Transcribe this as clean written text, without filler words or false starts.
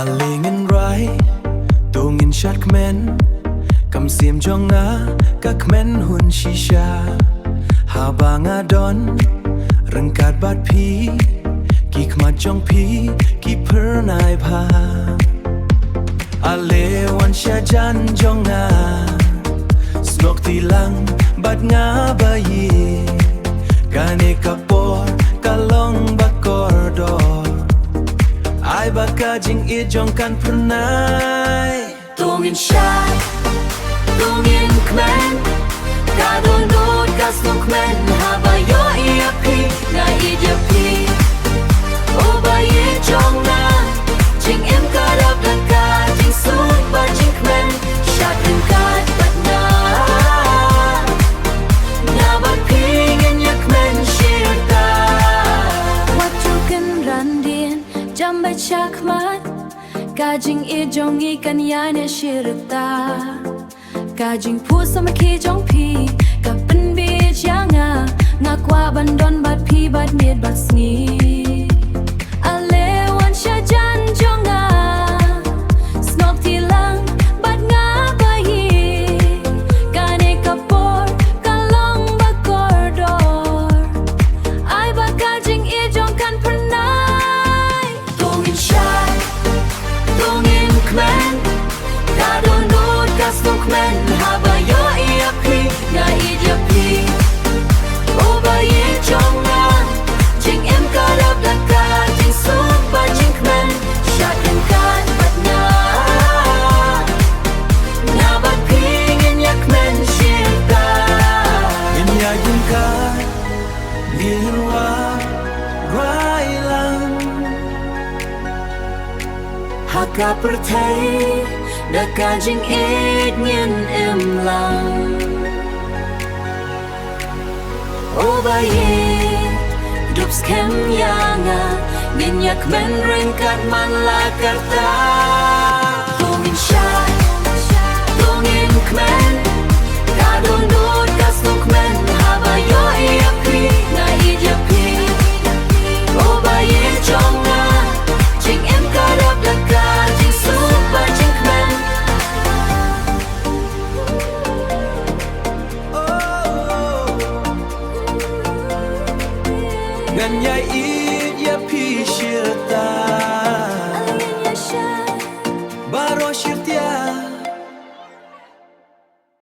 Alingen rai Tungin shat kmen Kam sim jonga Ka kmen hun shisha Habanga don Rengkat bat pi Ki kmat jong pi Ki pernai pa Ale wan syajan jonga Snok tilang Bat nga bayi Gane kapor Kalong bakor dor Ai baka jing I jong kan pernai Tungin syat Tungin kmen Kadonut kasnok kmen Habayo iya pi Na ija pi O bayi jong na Jing im kadap daka Jing sut ba jing kmen Syat ringkat bat na Na bat pi ngin ya kmen syirta Waktu kan randin Jam baca kmat Kajing I jong ikan yana syirta Kajing pu sama ki jong pi Ka pen bi janga Ngakwa bandon bat pi bat miet bat sngi Ale wan syajan jonga Snok tilang bat nga bayi Kane kapor kalong bakor dor Ai ba kajing I jong kan pernai Tungin syat Tungin kmen Kadonut kasnok kmen Habayo iya pi Na ija pi O bayi jong na Jing im kadap daka Jing sut ba jing kmen Syat ringkat bat na Na bat pi ngin ya kmen syirta Ngin ya yung ka Lirwa Rai lang Haka pertai Daka jing it ngin im lang O bayi Dups kem yanga Ngin yak men ringkat man la karta